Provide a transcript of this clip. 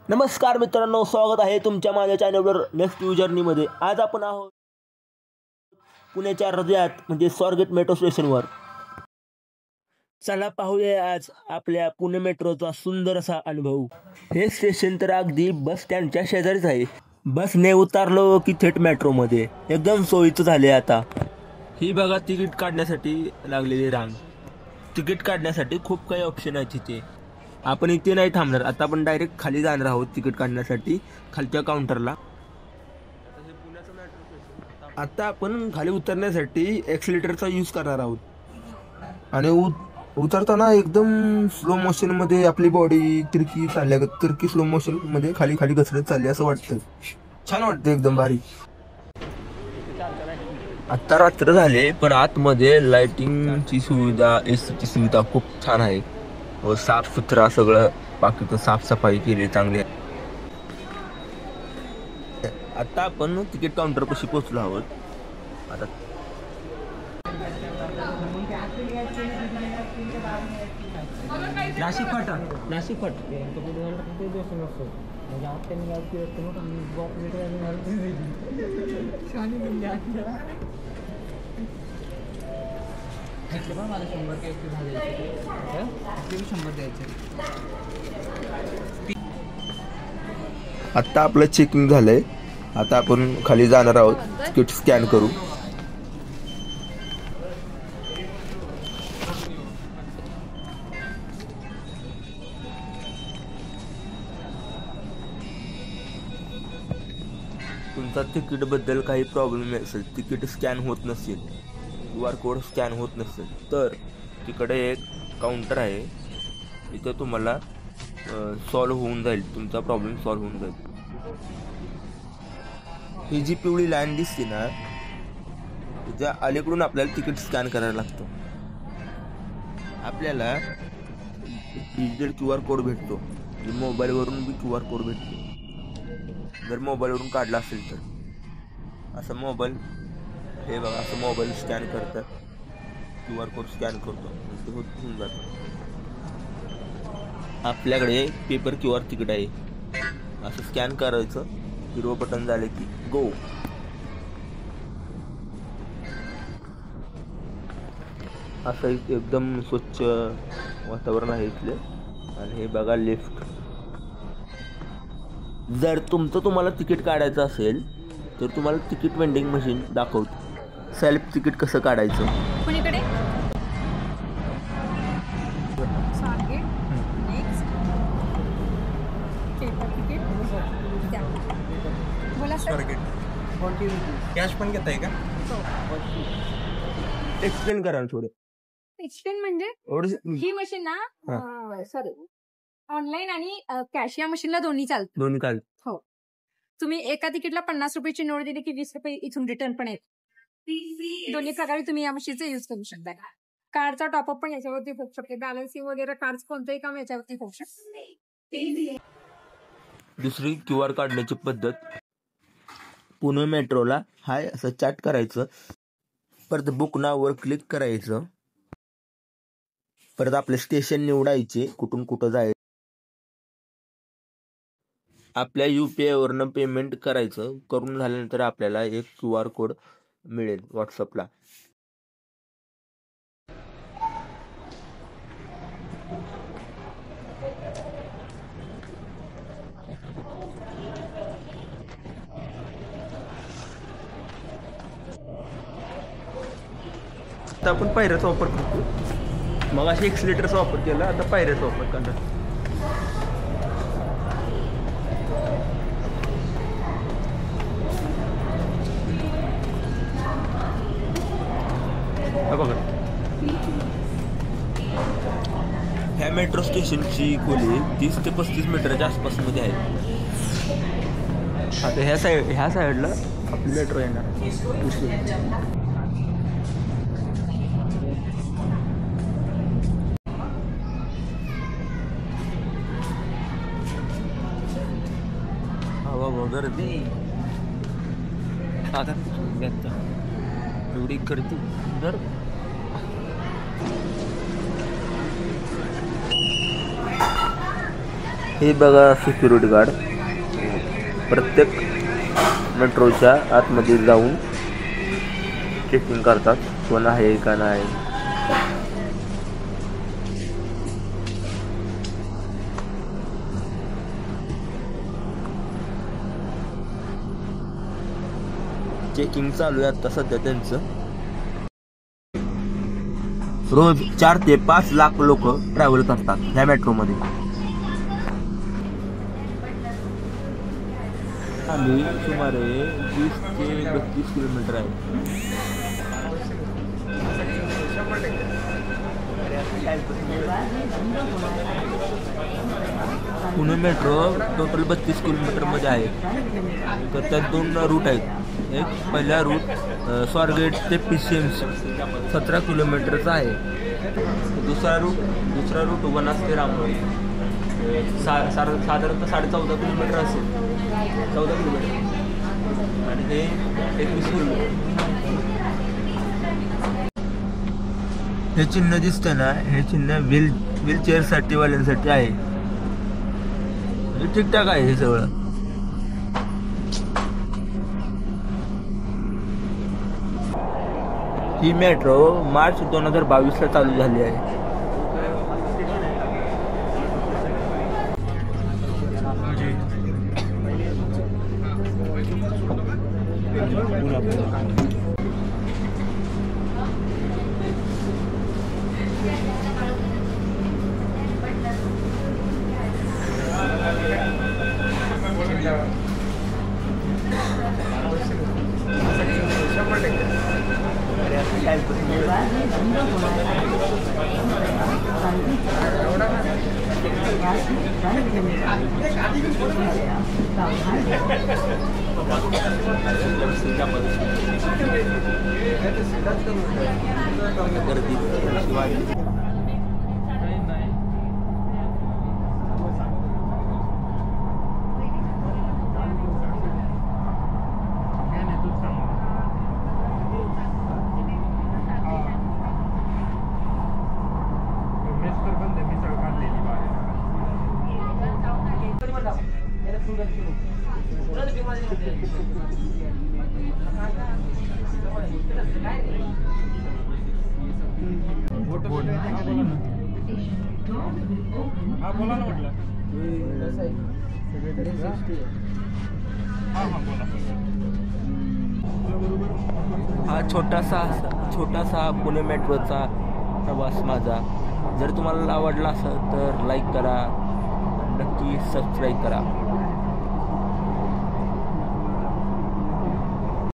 नमस्कार मित्रांनो, स्वागत आहे तुमच्या माझ्या चॅनलवर नेक्स्ट न्यू जर्नीमध्ये। आज आपण आहोत पुण्याच्या हृदयात म्हणजे स्वारगेट मेट्रो स्टेशनवर। चला पाहूया आज आपल्या पुणे मेट्रोचा सुंदर असा अनुभव। हे स्टेशन तर अगदी बस स्टँडच्या शेजारीच आहे। बसने उतरलो की थेट मेट्रोमध्ये एकदम सोयीचं झाले। आता ही बघा तिकीट काढण्यासाठी लागलेली रांग। तिकीट काढण्यासाठी खूप काही ऑप्शन आहेत तिथे। आपण इथे नाही थांबणार, आता आपण डायरेक्ट खाली जाणार आहोत तिकीट काढण्यासाठी खालच्या काउंटरला। आता आपण खाली उतरण्यासाठी एक्सिलेटरचा यूज करणार आहोत आणि उतरताना एकदम स्लो मोशन मध्ये आपली बॉडी तिरकी चालल्या, तिरकी स्लो मोशन मध्ये खाली खाली घसरत चालली असं वाटतं। छान वाटतं, एकदम भारी। आता रात्र झाले पण आतमध्ये लाइटिंगची सुविधा, एसीची सुविधा खूप छान आहे व साफ सुथरा सगळं, बाकीचं साफसफाई केली चांगली आहे। आता आपण तिकीट काउंटर पाशी पोहोचलो आहोत। आता नाशिक फाटा, नाशिक फाटा आता आपलं चेकिंग झालंय। आता आपण खाली जाणार आहोत, तिकीट स्कॅन करू। तुमचा तिकीट बद्दल काही प्रॉब्लेम असेल, तिकीट स्कॅन होत नसेल, QR कोड स्कॅन होत नसेल तर तिकडे एक काउंटर आहे, इथं तुम्हाला सॉल्व्ह होऊन जाईल, तुमचा प्रॉब्लेम सॉल्व्ह होऊन जाईल। ही जी पिवळी लाईन दिसते ना, त्या अलीकडून आपल्याला तिकीट स्कॅन करायला लागतं। आपल्याला डिजिटल QR कोड भेटतो, मोबाईलवरून बी QR कोड भेटतो। जर मोबाईलवरून काढला असेल तर असं मोबाईल, हे बघा असं मोबाईल स्कॅन करतात, QR कोड स्कॅन करतो, ते होऊन जातं। आपल्याकडे पेपर QR तिकीट आहे, असं स्कॅन करायचं, हिरवं बटन झाले की गो। असं एकदम स्वच्छ वातावरण आहे इथले। आणि हे बघा लिफ्ट। जर तुम्हाला तिकीट काढायचं असेल तर तुम्हाला तिकीट वेंडिंग मशीन दाखवतो, सेल्फ तिकीट कसं काढायचं। कुणीकडे कॅश पण घेताय का? एक्सप्लेन करा थोडं। एक्सप्लेन म्हणजे ही मशीन ना, सॉरी, ऑनलाईन आणि कॅश या मशीनला दोन्ही चालतं। दोन्ही चालतं, हो। तुम्ही एका तिकीटला 50 रुपयाची नोट दिली की 20 रुपये इथून रिटर्न पण येत। दोन्ही प्रकारे तुम्ही या मशीनचा यूज करू शकता। कार्डचा टॉपअप पण याच्यावरती होऊ शकते, बॅलन्सिंग वगैरे कार्ड कोणतंही काम याच्यावरती होऊ शकते। दुसरी QR काढण्याची पद्धत, पुणे मेट्रोला हाय असं चॅट करायचं, परत बुक नाववर क्लिक करायचं, परत आपले स्टेशन निवडायचे, कुठून कुठं जायचं, आपल्या UPI वरनं पेमेंट करायचं। करून झाल्यानंतर आपल्याला एक QR कोड मिळेल व्हॉट्सअपला। आता आपण पायऱ्याचा वापर करतो, मग अशी एक्सिलेटरचा वापर केला, आता पायऱ्याचा वापर करणार। बघा, ह्या मेट्रो स्टेशनची खोली 30 ते 35 मीटरच्या आसपास मध्ये आहे। आता ह्या साईडला आपली मेट्रो येणार। हवा गर्दी आता एवढी गर्दी जर हे बघा सिक्युरिटी गार्ड प्रत्येक मेट्रोच्या आतमध्ये जाऊन चेकिंग करतात कोण आहे का नाही. चेकिंग चालू आहे आता सध्या त्यांचं. रोज 4 ते 5 लाख लोक ट्रॅव्हल करतात ह्या मेट्रोमध्ये. आम्ही सुमारे 20 ते 32 किलोमीटर आहे. पुणे मेट्रो टोटल 32 किलोमीटरमध्ये आहे. तर त्यात 2 रूट आहेत. एक पहिला रूट स्वारगेट ते PCMC 17 किलोमीटरचा आहे. दुसरा रूट वनाज ते रामवाडी साधारणतः 14.5 किलोमीटर असेल. 14 किलोमीटर आणि हे 21 किलोमीटर. हे चिन्ह दिसतं ना, हे चिन्ह व्हीलचेअरसाठी वाल्यांसाठी आहे. म्हणजे ठीकठाक आहे हे सगळं. ही मेट्रो मार्च 2022 ला चालू झाली आहे. हा छोटासा पुणे मेट्रोचा प्रवास माझा. जर तुम्हाला आवडला असेल तर लाईक करा, नक्की सबस्क्राईब करा.